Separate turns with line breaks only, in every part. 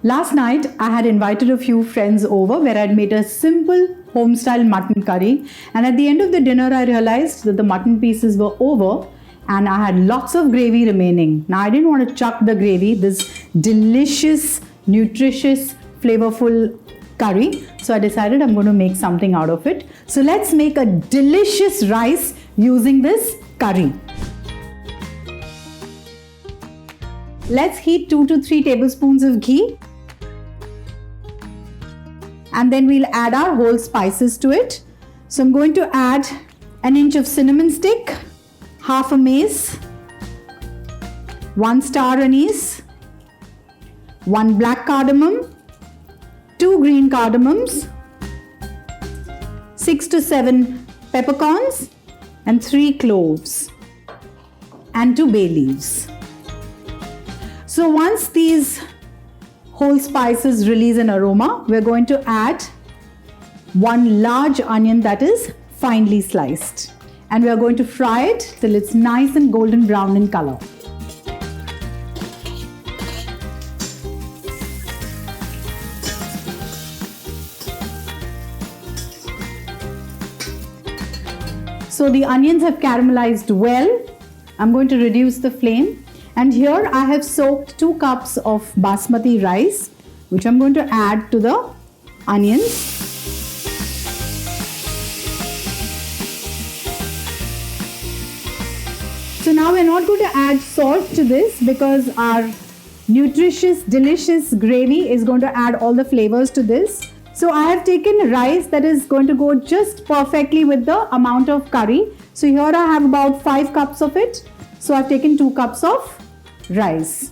Last night, I had invited a few friends over where I'd made a simple home-style mutton curry. And at the end of the dinner, I realized that the mutton pieces were over and I had lots of gravy remaining. Now, I didn't want to chuck the gravy, this delicious, nutritious, flavorful curry. So I decided I'm going to make something out of it. So let's make a delicious rice using this curry. Let's heat 2 to 3 tablespoons of ghee. And then we'll add our whole spices to it. So I'm going to add an inch of cinnamon stick, half a mace, 1 star anise, 1 black cardamom, 2 green cardamoms, 6 to 7 peppercorns, and 3 cloves, and 2 bay leaves. So once these whole spices release an aroma, we're going to add 1 large onion that is finely sliced. And we are going to fry it till it's nice and golden brown in color. So the onions have caramelized well. I'm going to reduce the flame. And here I have soaked 2 cups of basmati rice, which I'm going to add to the onions. So now we're not going to add salt to this because our nutritious, delicious gravy is going to add all the flavors to this. So I have taken rice that is going to go just perfectly with the amount of curry. So here I have about 5 cups of it. So I've taken 2 cups of rice.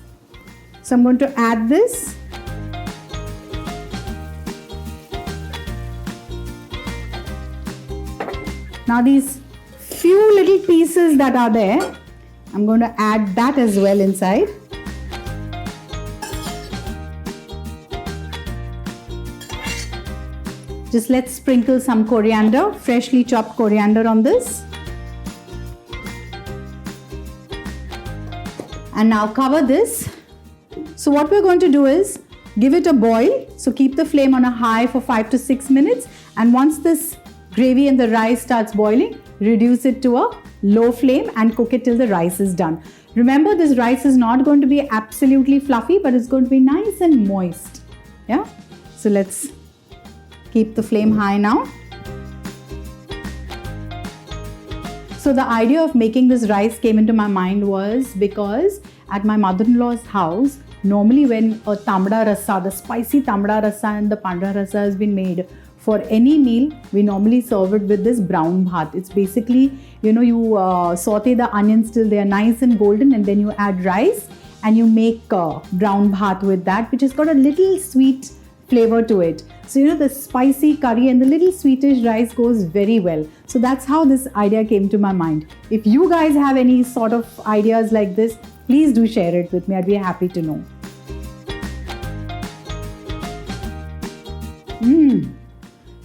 So I'm going to add this. Now these few little pieces that are there, I'm going to add that as well inside. Just let's sprinkle some coriander, freshly chopped coriander on this. And now cover this. So what we're going to do is give it a boil. So keep the flame on a high for 5 to 6 minutes. And once this gravy and the rice starts boiling, reduce it to a low flame and cook it till the rice is done. Remember, this rice is not going to be absolutely fluffy, but it's going to be nice and moist. Yeah. So let's keep the flame high now. So the idea of making this rice came into my mind was because at my mother-in-law's house, normally when a tamda rasa, the spicy tamda rasa and the pandra rasa has been made for any meal, we normally serve it with this brown bhat. It's basically, you saute the onions till they are nice and golden and then you add rice and you make brown bhat with that, which has got a little sweet flavor to it. So the spicy curry and the little sweetish rice goes very well. So that's how this idea came to my mind. If you guys have any sort of ideas like this, please do share it with me. I'd be happy to know.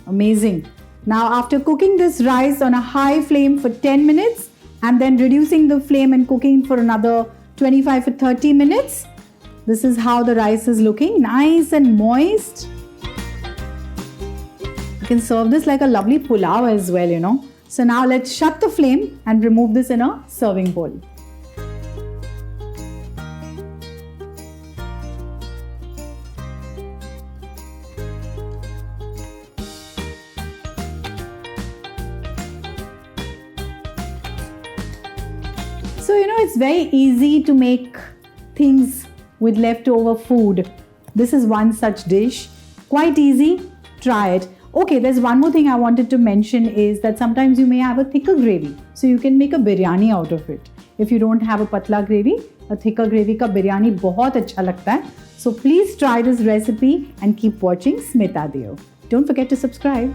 Amazing. Now after cooking this rice on a high flame for 10 minutes and then reducing the flame and cooking for another 25 to 30 minutes, this is how the rice is looking, nice and moist. You can serve this like a lovely pulao as well, So now let's shut the flame and remove this in a serving bowl. So, it's very easy to make things with leftover food. This is one such dish. Quite easy. Try it. Okay, there's one more thing I wanted to mention is that sometimes you may have a thicker gravy. So you can make a biryani out of it. If you don't have a patla gravy, a thicker gravy ka biryani bahut acha lagta hai. So please try this recipe and keep watching Smita Deo. Don't forget to subscribe.